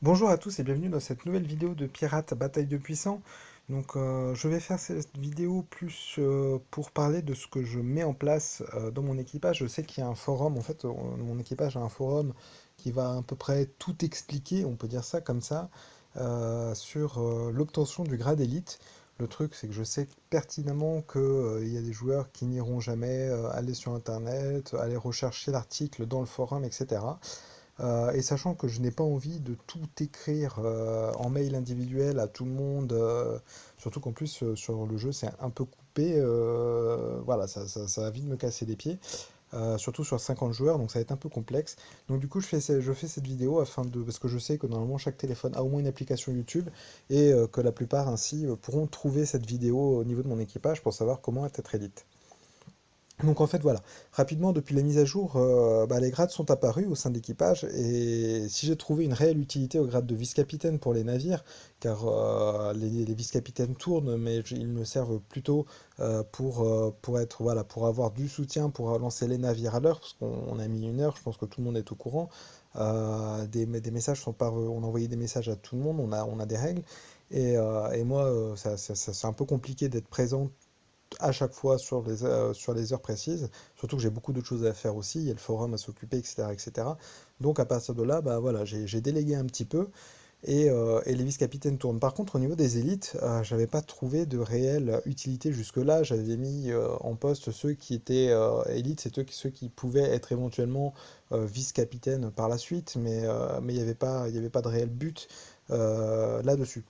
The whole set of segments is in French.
Bonjour à tous et bienvenue dans cette nouvelle vidéo de Pirate Bataille de Puissants. Je vais faire cette vidéo plus pour parler de ce que je mets en place dans mon équipage. Je sais qu'il y a un forum, en fait, mon équipage a un forum qui va à peu près tout expliquer, on peut dire ça comme ça, sur l'obtention du grade élite. Le truc, c'est que je sais pertinemment qu'il y a des joueurs qui n'iront jamais aller sur Internet, aller rechercher l'article dans le forum, etc. Et sachant que je n'ai pas envie de tout écrire en mail individuel à tout le monde, surtout qu'en plus sur le jeu c'est un peu coupé, voilà, ça va vite me casser les pieds, surtout sur 50 joueurs, donc ça va être un peu complexe. Donc du coup je fais cette vidéo parce que je sais que normalement chaque téléphone a au moins une application YouTube et que la plupart ainsi pourront trouver cette vidéo au niveau de mon équipage pour savoir comment être élite. Donc en fait voilà, rapidement depuis la mise à jour, les grades sont apparus au sein de l'équipage et si j'ai trouvé une réelle utilité au grade de vice-capitaine pour les navires, car les vice-capitaines tournent, mais ils me servent plutôt pour être voilà pour avoir du soutien pour lancer les navires à l'heure, parce qu'on a mis une heure, je pense que tout le monde est au courant. Des messages sont pas, on a envoyé des messages à tout le monde, on a des règles et moi c'est un peu compliqué d'être présent à chaque fois sur les heures précises, surtout que j'ai beaucoup d'autres choses à faire aussi, il y a le forum à s'occuper, etc., etc. Donc à partir de là, bah voilà, j'ai délégué un petit peu et les vice-capitaines tournent. Par contre, au niveau des élites, j'avais pas trouvé de réelle utilité jusque-là. J'avais mis en poste ceux qui étaient élites, c'est ceux qui pouvaient être éventuellement vice-capitaines par la suite, mais il y avait pas de réel but là-dessus.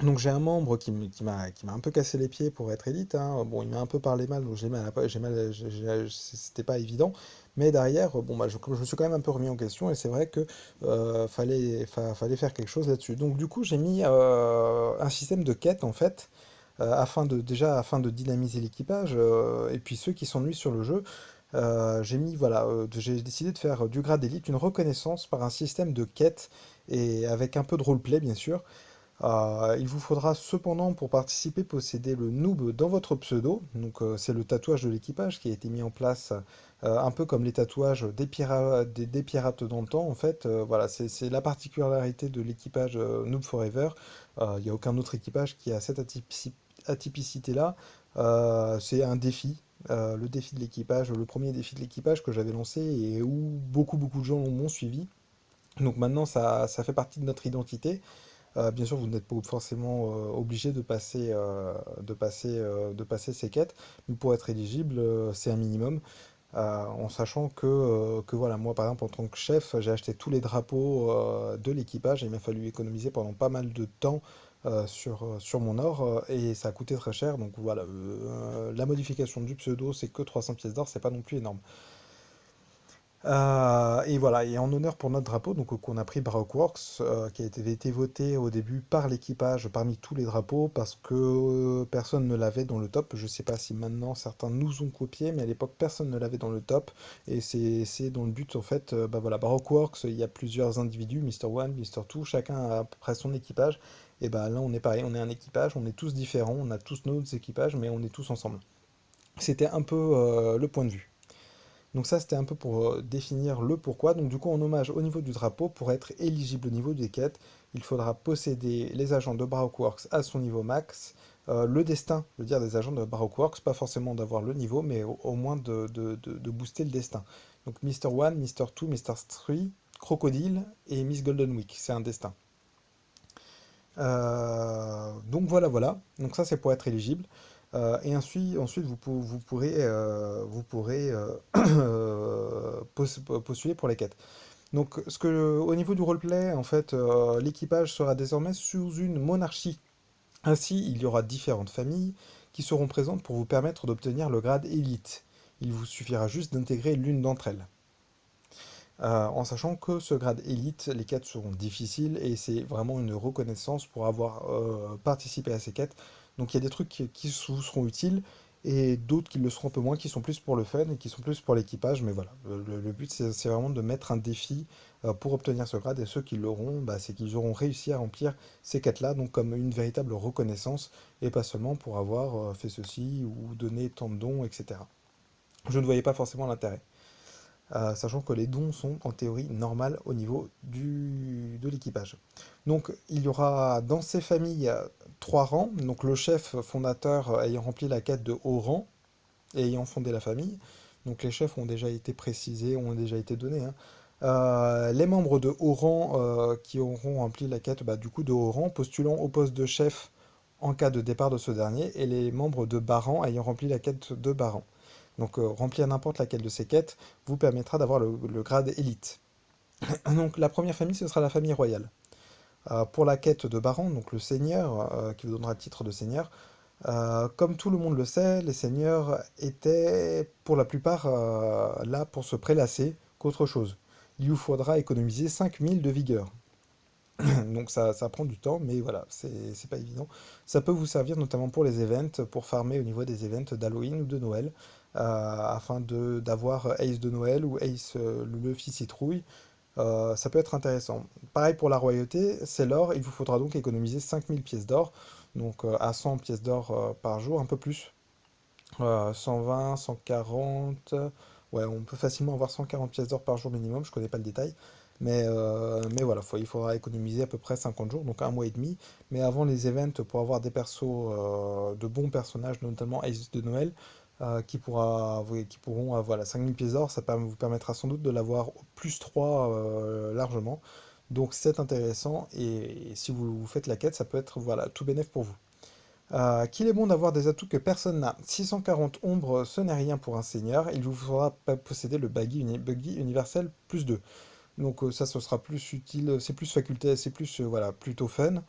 Donc j'ai un membre qui m'a un peu cassé les pieds pour être élite, hein. Bon, il m'a un peu parlé mal, donc c'était pas évident. Mais derrière, bon, je me suis quand même un peu remis en question et c'est vrai que fallait faire quelque chose là-dessus. Donc du coup, j'ai mis un système de quête en fait, afin de dynamiser l'équipage et puis ceux qui s'ennuient sur le jeu. J'ai décidé de faire du grade élite une reconnaissance par un système de quête et avec un peu de roleplay bien sûr. Il vous faudra cependant pour participer posséder le noob dans votre pseudo. C'est le tatouage de l'équipage qui a été mis en place un peu comme les tatouages des pirates dans le temps. En fait, voilà, c'est la particularité de l'équipage Noob Forever. Il n'y a aucun autre équipage qui a cette atypicité-là. C'est un défi. Le défi de l'équipage, le premier défi de l'équipage que j'avais lancé et où beaucoup de gens m'ont suivi. Donc maintenant ça fait partie de notre identité. Bien sûr, vous n'êtes pas forcément obligé de passer ces quêtes, mais pour être éligible, c'est un minimum. En sachant que voilà, moi par exemple en tant que chef, j'ai acheté tous les drapeaux de l'équipage et il m'a fallu économiser pendant pas mal de temps sur mon or et ça a coûté très cher. Donc voilà, la modification du pseudo, c'est que 300 pièces d'or, c'est pas non plus énorme. Et voilà, et en honneur pour notre drapeau, donc qu'on a pris Baroque Works, qui avait été voté au début par l'équipage parmi tous les drapeaux, parce que personne ne l'avait dans le top. Je sais pas si maintenant certains nous ont copié, mais à l'époque personne ne l'avait dans le top. Et c'est dans le but, en fait, voilà, Baroque Works, il y a plusieurs individus, Mister One, Mister Two, chacun a à peu près son équipage. Et bah là on est pareil, on est un équipage, on est tous différents, on a tous nos équipages, mais on est tous ensemble. C'était un peu le point de vue. Donc ça, c'était un peu pour définir le pourquoi. Donc du coup, en hommage au niveau du drapeau, pour être éligible au niveau des quêtes, il faudra posséder les agents de Baroque Works à son niveau max. Le destin, je veux dire des agents de Baroque Works, pas forcément d'avoir le niveau, mais au moins de booster le destin. Donc Mister One, Mister Two, Mister Three, Crocodile et Miss Golden Week, c'est un destin. Donc voilà. Donc ça c'est pour être éligible. Et ensuite vous pourrez postuler pour les quêtes. Donc au niveau du roleplay, en fait, l'équipage sera désormais sous une monarchie. Ainsi, il y aura différentes familles qui seront présentes pour vous permettre d'obtenir le grade élite. Il vous suffira juste d'intégrer l'une d'entre elles. En sachant que ce grade élite, les quêtes seront difficiles et c'est vraiment une reconnaissance pour avoir participé à ces quêtes. Donc il y a des trucs qui vous seront utiles et d'autres qui le seront un peu moins, qui sont plus pour le fun et qui sont plus pour l'équipage. Mais voilà, le but c'est vraiment de mettre un défi pour obtenir ce grade et ceux qui l'auront, bah, c'est qu'ils auront réussi à remplir ces quêtes-là, donc comme une véritable reconnaissance et pas seulement pour avoir fait ceci ou donné tant de dons, etc. Je ne voyais pas forcément l'intérêt. Sachant que les dons sont en théorie normales au niveau de l'équipage. Donc il y aura dans ces familles trois rangs, donc le chef fondateur ayant rempli la quête de haut rang et ayant fondé la famille. Donc les chefs ont déjà été précisés, ont déjà été donnés, hein. Les membres de haut rang qui auront rempli la quête du coup de haut rang, postulant au poste de chef en cas de départ de ce dernier, et les membres de bas rang ayant rempli la quête de bas rang. Donc remplir n'importe laquelle de ces quêtes vous permettra d'avoir le grade élite. Donc la première famille, ce sera la famille royale. Pour la quête de baron, donc le seigneur, qui vous donnera le titre de seigneur, comme tout le monde le sait, les seigneurs étaient pour la plupart là pour se prélasser qu'autre chose. Il vous faudra économiser 5000 de vigueur. Donc ça prend du temps, mais voilà, c'est pas évident. Ça peut vous servir notamment pour les events, pour farmer au niveau des events d'Halloween ou de Noël, afin d'avoir Ace de Noël ou Ace le fils citrouille. Ça peut être intéressant. Pareil pour la royauté, c'est l'or, il vous faudra donc économiser 5000 pièces d'or, donc à 100 pièces d'or par jour, un peu plus. 120, 140, ouais, on peut facilement avoir 140 pièces d'or par jour minimum, je connais pas le détail. Mais voilà, il faudra économiser à peu près 50 jours, donc un mois et demi. Mais avant les events, pour avoir des persos, de bons personnages, notamment Ace de Noël, qui pourront avoir voilà, 5000 pièces d'or, vous permettra sans doute de l'avoir au plus 3 largement. Donc c'est intéressant, et si vous faites la quête, ça peut être voilà, tout bénéf pour vous. Qu'il est bon d'avoir des atouts que personne n'a. 640 ombres, ce n'est rien pour un seigneur. Il vous faudra posséder le buggy universel plus 2. Donc ça, ce sera plus utile, c'est plus faculté, c'est plus voilà, plutôt fun.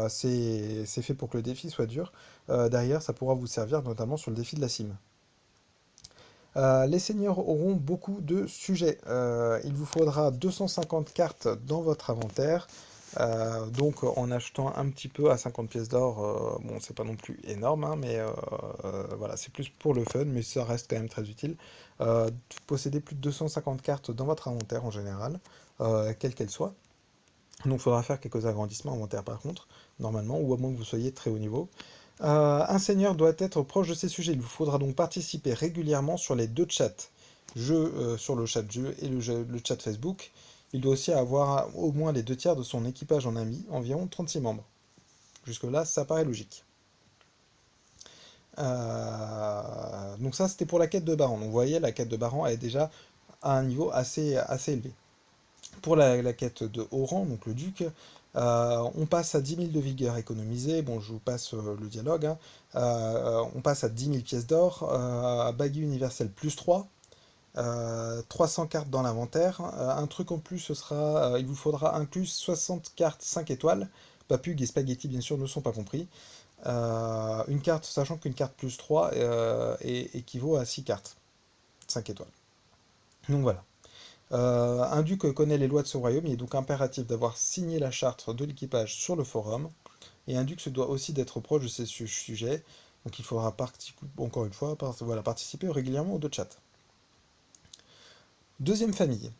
C'est fait pour que le défi soit dur. Derrière, ça pourra vous servir notamment sur le défi de la cime. Les seigneurs auront beaucoup de sujets. Il vous faudra 250 cartes dans votre inventaire. Donc en achetant un petit peu à 50 pièces d'or, bon c'est pas non plus énorme, hein, mais voilà, c'est plus pour le fun, mais ça reste quand même très utile. Posséder plus de 250 cartes dans votre inventaire en général, quelle qu'elle soit. Donc il faudra faire quelques agrandissements inventaire par contre, normalement, ou à moins que vous soyez très haut niveau. Un seigneur doit être proche de ses sujets. Il vous faudra donc participer régulièrement sur les deux chats. Sur le chat jeu et le chat Facebook. Il doit aussi avoir au moins les deux tiers de son équipage en amis, environ 36 membres. Jusque-là, ça paraît logique. Donc ça, c'était pour la quête de Baran. Donc vous voyez, la quête de Baran est déjà à un niveau assez élevé. Pour la quête de haut rang, donc le duc, on passe à 10 000 de vigueur économisée. Bon, je vous passe le dialogue, hein. On passe à 10 000 pièces d'or, baguille universelle plus 3, 300 cartes dans l'inventaire. Un truc en plus, il vous faudra inclus 60 cartes 5 étoiles. Papug et spaghetti, bien sûr, ne sont pas compris. Une carte, sachant qu'une carte plus 3 équivaut à 6 cartes 5 étoiles. Donc voilà. Un duc connaît les lois de ce royaume, il est donc impératif d'avoir signé la charte de l'équipage sur le forum, et un duc se doit aussi d'être proche de ses sujets, donc il faudra encore une fois voilà, participer régulièrement aux deux chats. Deuxième famille,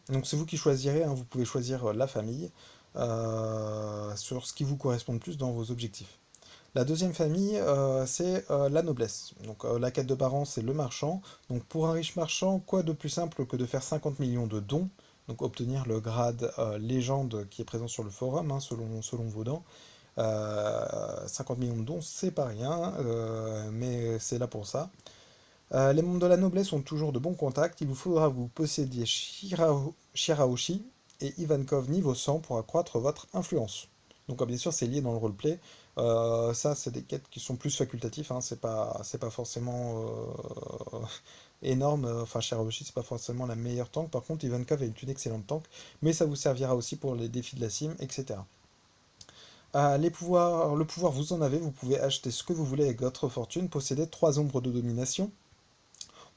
donc c'est vous qui choisirez, hein, vous pouvez choisir la famille sur ce qui vous correspond le plus dans vos objectifs. La deuxième famille, c'est la noblesse. Donc la quête de baron, c'est le marchand. Donc pour un riche marchand, quoi de plus simple que de faire 50 millions de dons, donc obtenir le grade légende qui est présent sur le forum, hein, selon vos dents. 50 millions de dons, c'est pas rien, mais c'est là pour ça. Les membres de la noblesse ont toujours de bons contacts. Il vous faudra vous posséder Shirahoshi et Ivankov niveau 100 pour accroître votre influence. Donc bien sûr c'est lié dans le roleplay. Ça c'est des quêtes qui sont plus facultatifs, hein. C'est pas forcément énorme. Enfin Shirahoshi c'est pas forcément la meilleure tank. Par contre Ivankov est une excellente tank. Mais ça vous servira aussi pour les défis de la cime, etc. Le pouvoir vous en avez, vous pouvez acheter ce que vous voulez avec votre fortune, posséder 3 ombres de domination.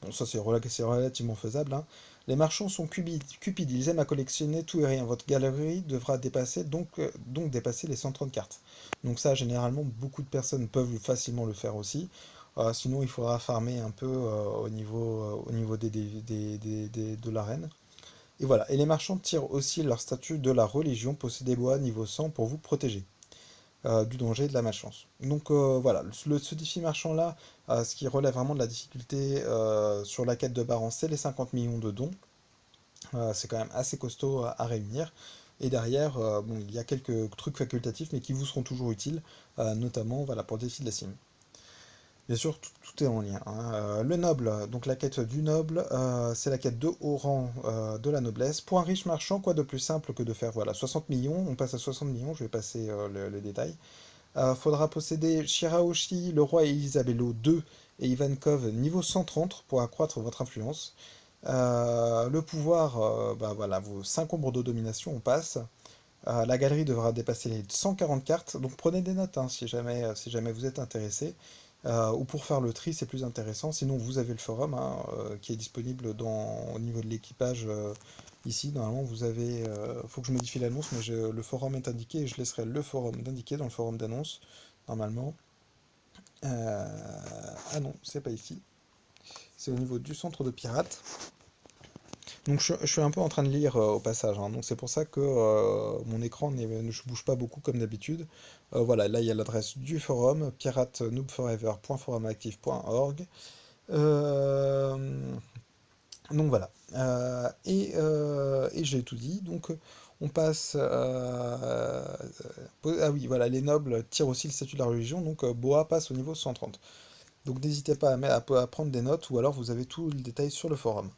Bon, ça c'est relativement faisable, hein. Les marchands sont cupides, ils aiment à collectionner tout et rien. Votre galerie devra donc dépasser les 130 cartes. Donc ça, généralement, beaucoup de personnes peuvent facilement le faire aussi. Sinon, il faudra farmer un peu au niveau de l'arène. Et voilà. Et les marchands tirent aussi leur statut de la religion, possédez bois niveau 100 pour vous protéger du danger et de la malchance. Donc voilà, ce défi marchand-là, ce qui relève vraiment de la difficulté sur la quête de Baran, c'est les 50 millions de dons. C'est quand même assez costaud à réunir. Et derrière, bon, il y a quelques trucs facultatifs, mais qui vous seront toujours utiles, notamment voilà, pour le défi de la cime. Bien sûr, tout est en lien, hein. Le noble, donc la quête du noble, c'est la quête de haut rang de la noblesse. Pour un riche marchand, quoi de plus simple que de faire voilà, 60 millions, on passe à 60 millions, je vais passer le détail. Faudra posséder Shirahoshi, le roi Elisabello II et Ivankov niveau 130 pour accroître votre influence. Le pouvoir, bah voilà, vos 5 ombres de domination, on passe. La galerie devra dépasser les 140 cartes, donc prenez des notes hein, si jamais vous êtes intéressé. Ou pour faire le tri, c'est plus intéressant. Sinon, vous avez le forum hein, qui est disponible au niveau de l'équipage. Ici, normalement, vous avez. Faut que je modifie l'annonce, mais le forum est indiqué et je laisserai le forum d'indiquer dans le forum d'annonce, normalement. Ah non, c'est pas ici. C'est au niveau du centre de pirates. Donc je suis un peu en train de lire au passage, hein. Donc c'est pour ça que mon écran ne bouge pas beaucoup comme d'habitude. Voilà, là il y a l'adresse du forum, piratenoobforever.forumactive.org. Euh, donc voilà. Et j'ai tout dit. Donc on passe. Ah oui, voilà, les nobles tirent aussi le statut de la religion. Donc Boa passe au niveau 130. Donc n'hésitez pas à prendre des notes ou alors vous avez tout le détail sur le forum.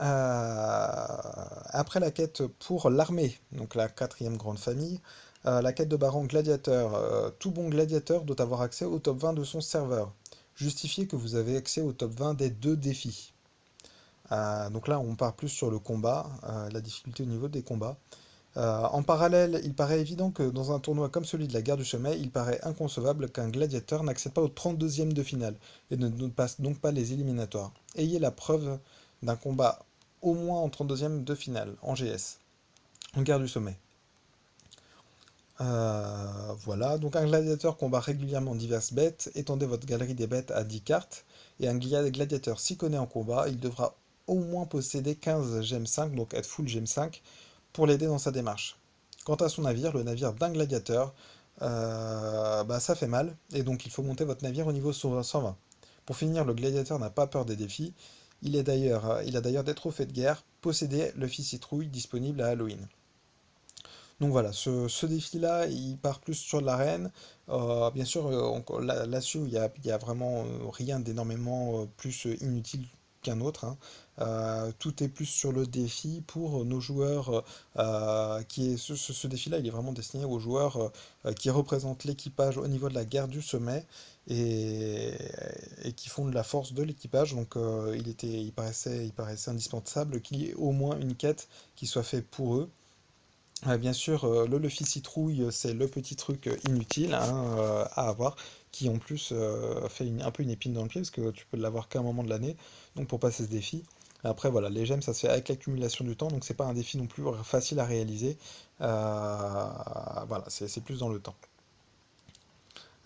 Après la quête pour l'armée, donc la quatrième grande famille, la quête de baron gladiateur. Tout bon gladiateur doit avoir accès au top 20 de son serveur. Justifiez que vous avez accès au top 20 des deux défis. Donc là, on part plus sur le combat, la difficulté au niveau des combats. En parallèle, il paraît évident que dans un tournoi comme celui de la guerre du sommet, il paraît inconcevable qu'un gladiateur n'accède pas au 32e de finale et ne passe donc pas les éliminatoires. Ayez la preuve d'un combat au moins en 32e de finale, en GS, en guerre du sommet. Voilà, donc un gladiateur combat régulièrement diverses bêtes, étendez votre galerie des bêtes à 10 cartes, et un gladiateur s'y connaît en combat, il devra au moins posséder 15 gemmes 5, donc être full gemme 5, pour l'aider dans sa démarche. Quant à son navire, le navire d'un gladiateur, bah ça fait mal, et donc il faut monter votre navire au niveau 120. Pour finir, le gladiateur n'a pas peur des défis, il a d'ailleurs des trophées de guerre, posséder le fils citrouille disponible à Halloween. Donc voilà, ce défi-là, il part plus sur l'arène. Bien sûr, là-dessus, il y a vraiment rien d'énormément plus inutile qu'un autre, hein. Tout est plus sur le défi pour nos joueurs. Ce défi-là, il est vraiment destiné aux joueurs qui représentent l'équipage au niveau de la guerre du sommet et, et qui font de la force de l'équipage. Donc il paraissait indispensable qu'il y ait au moins une quête qui soit faite pour eux. Bien sûr, le Luffy citrouille, c'est le petit truc inutile hein, à avoir, qui en plus fait un peu une épine dans le pied, parce que tu peux l'avoir qu'à un moment de l'année, donc pour passer ce défi. Après, voilà, les gemmes, ça se fait avec l'accumulation du temps, donc c'est pas un défi non plus facile à réaliser. Voilà, c'est plus dans le temps.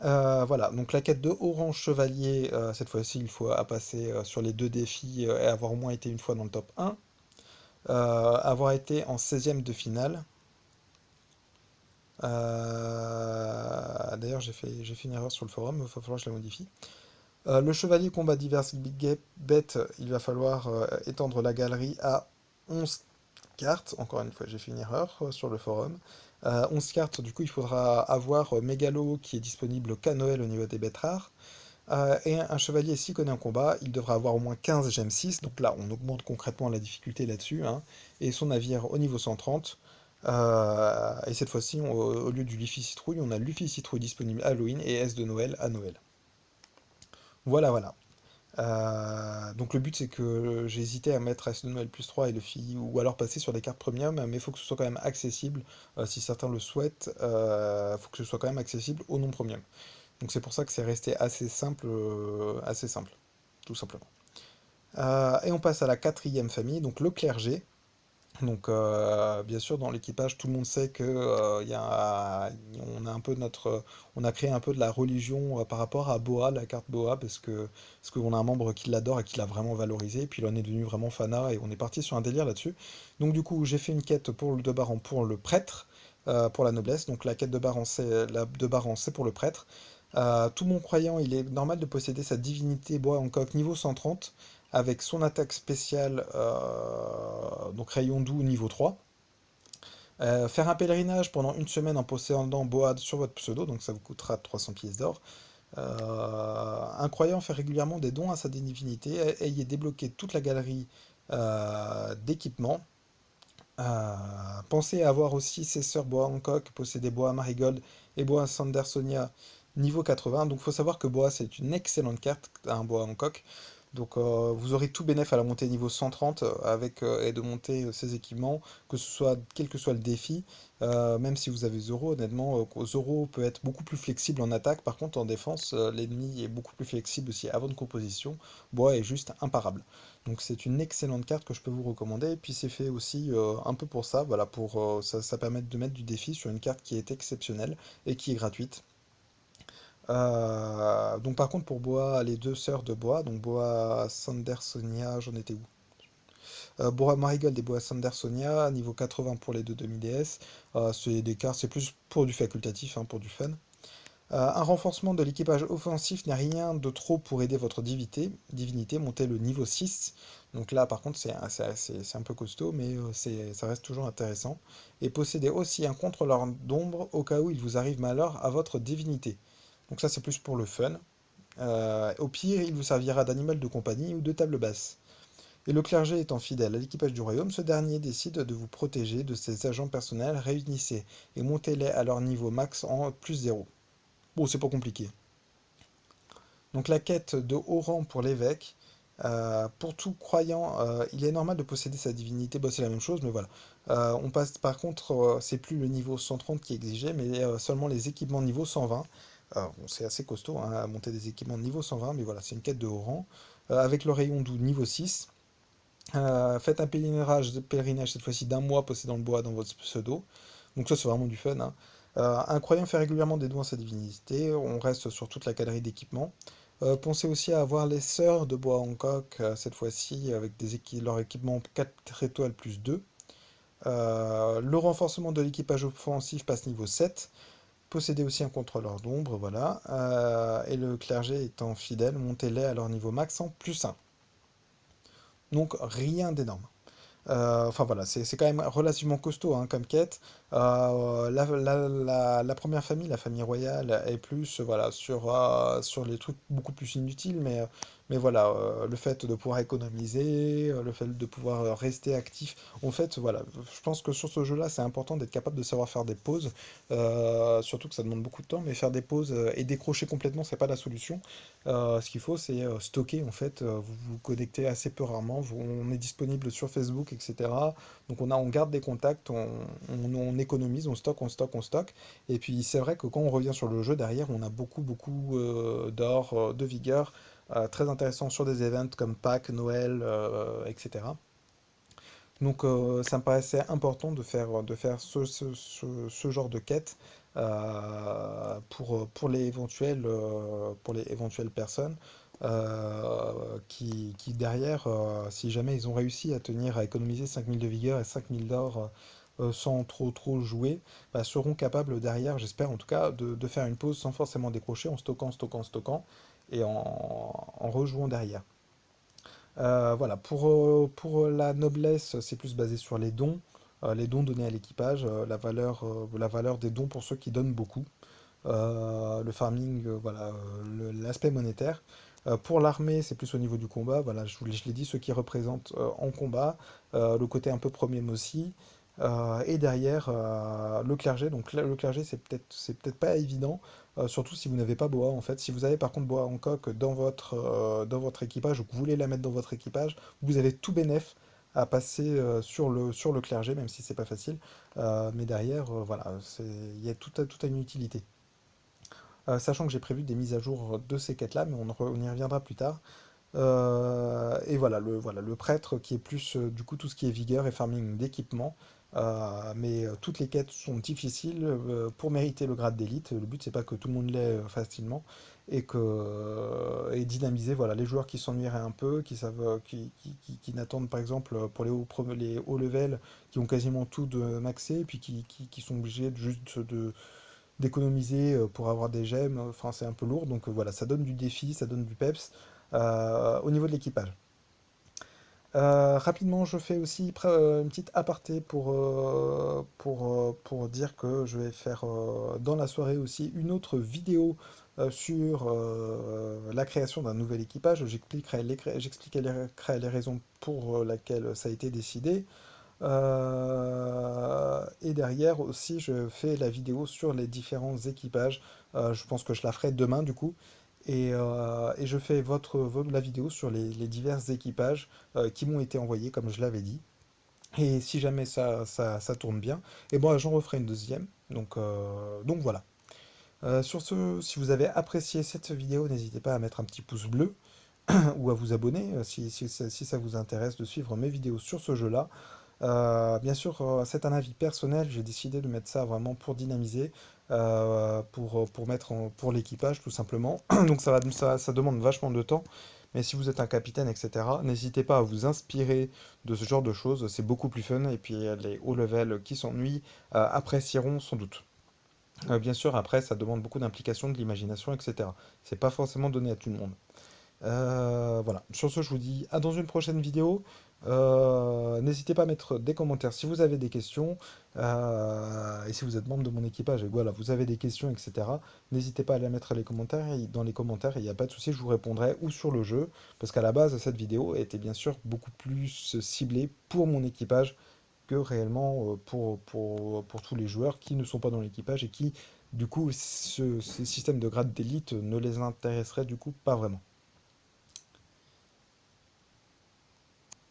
Voilà, donc la quête de Orange Chevalier, cette fois-ci, il faut à passer sur les deux défis et avoir au moins été une fois dans le top 1. Avoir été en 16e de finale. D'ailleurs, j'ai fait une erreur sur le forum, il va falloir que je la modifie. Le chevalier combat diverses bêtes, il va falloir étendre la galerie à 11 cartes. Encore une fois, j'ai fait une erreur sur le forum. 11 cartes, du coup, il faudra avoir Mégalo qui est disponible qu'à Noël au niveau des bêtes rares. Et un chevalier, s'il connaît un combat, il devra avoir au moins 15 gemmes 6. Donc là, on augmente concrètement la difficulté là-dessus, hein. Et son navire au niveau 130. Et cette fois-ci, au lieu du Luffy Citrouille, on a Luffy Citrouille disponible à Halloween et S de Noël à Noël. Voilà, voilà. Donc le but c'est que j'ai hésité à mettre S de Noël plus 3 et Luffy, ou alors passer sur des cartes premium, mais il faut que ce soit quand même accessible, si certains le souhaitent, il faut que ce soit quand même accessible au non premium. Donc c'est pour ça que c'est resté assez simple, tout simplement. Et on passe à la quatrième famille, donc le clergé. Donc, bien sûr, dans l'équipage, tout le monde sait que on a un peu on a créé un peu de la religion par rapport à Boa, la carte Boa, parce qu'on a un membre qui l'adore et qui l'a vraiment valorisé, et puis il en est devenu vraiment fanat, et on est parti sur un délire là-dessus. Donc, du coup, j'ai fait une quête pour le de Baran pour le prêtre, pour la noblesse. Donc, la quête de Baran, c'est pour le prêtre. Tout mon croyant, il est normal de posséder sa divinité Boa Hancock niveau 130 avec son attaque spéciale, donc rayon doux niveau 3. Faire un pèlerinage pendant une semaine en possédant Boad sur votre pseudo, donc ça vous coûtera 300 pièces d'or. Un croyant fait régulièrement des dons à sa divinité, ayez débloqué toute la galerie d'équipements. Euh, Pensez à avoir aussi ses sœurs Boa Hancock, posséder Boa Marigold et Boa Sandersonia niveau 80. Donc il faut savoir que Boa c'est une excellente carte, un Boa Hancock. Donc vous aurez tout bénéf à la montée niveau 130 et de monter ses équipements, que ce soit quel que soit le défi. Même si vous avez Zoro, honnêtement, Zoro peut être beaucoup plus flexible en attaque. Par contre en défense, l'ennemi est beaucoup plus flexible aussi avant de composition. Boa est juste imparable. Donc c'est une excellente carte que je peux vous recommander. Et puis c'est fait aussi un peu pour ça, voilà, ça permet de mettre du défi sur une carte qui est exceptionnelle et qui est gratuite. Donc par contre pour Boa, les deux sœurs de Boa, donc Boa Sandersonia, j'en étais où? Boa Marigold et Boa Sandersonia, niveau 80 pour les deux demi-déesses. C'est des cartes, c'est plus pour du facultatif, hein, pour du fun. Un renforcement de l'équipage offensif n'est rien de trop pour aider votre divinité, montez le niveau 6. Donc là, par contre, c'est un peu costaud, mais ça reste toujours intéressant. Et possédez aussi un contrôleur d'ombre au cas où il vous arrive malheur à votre divinité. Donc ça, c'est plus pour le fun. Au pire, il vous servira d'animal de compagnie ou de table basse. Et le clergé étant fidèle à l'équipage du royaume, ce dernier décide de vous protéger de ses agents personnels. Réunissez et montez-les à leur niveau max en plus 0. Bon, c'est pas compliqué. Donc la quête de haut rang pour l'évêque. Pour tout croyant, il est normal de posséder sa divinité. Bon, c'est la même chose, mais voilà. On passe par contre, c'est plus le niveau 130 qui est exigé, mais seulement les équipements niveau 120. Bon, c'est assez costaud hein, à monter des équipements de niveau 120, mais voilà, c'est une quête de haut rang. Avec le rayon doux niveau 6. Faites un pèlerinage cette fois-ci d'un mois possédant le bois dans votre pseudo. Donc ça c'est vraiment du fun, hein. Un croyant fait régulièrement des dons à sa divinité, on reste sur toute la galerie d'équipements. Pensez aussi à avoir les sœurs de bois Hancock, cette fois-ci avec leur équipement 4 étoiles plus 2. Le renforcement de l'équipage offensif passe niveau 7. Possédez aussi un contrôleur d'ombre, voilà. Et le clergé étant fidèle, montez-les à leur niveau max en plus 1. Donc rien d'énorme. Enfin voilà, c'est quand même relativement costaud hein, comme quête. La première famille, la famille royale, est plus voilà, sur les trucs beaucoup plus inutiles, mais voilà, le fait de pouvoir économiser, le fait de pouvoir rester actif. En fait, voilà, je pense que sur ce jeu-là, c'est important d'être capable de savoir faire des pauses, surtout que ça demande beaucoup de temps, mais faire des pauses et décrocher complètement, c'est pas la solution. Ce qu'il faut, c'est stocker en fait. Vous vous connectez assez peu rarement. On est disponible sur Facebook, etc. Donc on garde des contacts, on économise, on stocke, on stocke, on stocke. Et puis c'est vrai que quand on revient sur le jeu derrière, on a beaucoup, beaucoup d'or, de vigueur, très intéressant sur des events comme Pâques, Noël, etc. Donc ça me paraissait important de faire ce genre de quête pour les éventuelles personnes qui derrière, si jamais ils ont réussi à tenir à économiser 5000 de vigueur et 5000 d'or sans trop jouer, bah, seront capables derrière, j'espère en tout cas, de faire une pause sans forcément décrocher, en stockant, stockant, stockant et en rejouant derrière. Voilà, pour la noblesse, c'est plus basé sur les dons donnés à l'équipage, la valeur des dons pour ceux qui donnent beaucoup, le farming, voilà, l'aspect monétaire. Pour l'armée, c'est plus au niveau du combat, voilà, je l'ai dit, ceux qui représentent en combat, le côté un peu premium aussi. Et derrière, le clergé, donc là, le clergé, c'est peut-être pas évident, surtout si vous n'avez pas Boa en fait. Si vous avez par contre Boa Hancock dans votre équipage ou que vous voulez la mettre dans votre équipage, vous avez tout bénef à passer sur le clergé, même si c'est pas facile. Mais derrière, voilà, il y a toute une utilité. Sachant que j'ai prévu des mises à jour de ces quêtes-là, mais on y reviendra plus tard. Et voilà, le prêtre qui est plus du coup tout ce qui est vigueur et farming d'équipement. Mais toutes les quêtes sont difficiles pour mériter le grade d'élite. Le but c'est pas que tout le monde l'ait facilement et dynamiser voilà les joueurs qui s'ennuieraient un peu, qui savent qui n'attendent par exemple pour les hauts levels qui ont quasiment tout de maxé et puis qui sont obligés juste d'économiser pour avoir des gemmes. Enfin c'est un peu lourd donc voilà ça donne du défi, ça donne du peps au niveau de l'équipage. Rapidement, je fais aussi une petite aparté pour dire que je vais faire dans la soirée aussi une autre vidéo sur la création d'un nouvel équipage. J'expliquerai les raisons pour lesquelles ça a été décidé. Et derrière aussi, je fais la vidéo sur les différents équipages. Je pense que je la ferai demain du coup. Et je fais la vidéo sur les divers équipages qui m'ont été envoyés, comme je l'avais dit. Et si jamais ça tourne bien, et bon, j'en referai une deuxième. Donc voilà. Sur ce, si vous avez apprécié cette vidéo, n'hésitez pas à mettre un petit pouce bleu ou à vous abonner si ça vous intéresse de suivre mes vidéos sur ce jeu-là. Bien sûr, c'est un avis personnel, j'ai décidé de mettre ça vraiment pour dynamiser, pour mettre pour l'équipage tout simplement. Donc ça demande vachement de temps, mais si vous êtes un capitaine, etc., n'hésitez pas à vous inspirer de ce genre de choses, c'est beaucoup plus fun, et puis les haut level qui s'ennuient apprécieront sans doute. Bien sûr, après, ça demande beaucoup d'implication, de l'imagination, etc. C'est pas forcément donné à tout le monde. Voilà. Sur ce, je vous dis à dans une prochaine vidéo. N'hésitez pas à mettre des commentaires si vous avez des questions. Et si vous êtes membre de mon équipage et que, voilà, vous avez des questions, etc. N'hésitez pas à les mettre dans les commentaires. Il n'y a pas de souci, je vous répondrai ou sur le jeu. Parce qu'à la base, cette vidéo était bien sûr beaucoup plus ciblée pour mon équipage que réellement pour tous les joueurs qui ne sont pas dans l'équipage et qui, du coup, ce système de grade d'élite ne les intéresserait du coup pas vraiment.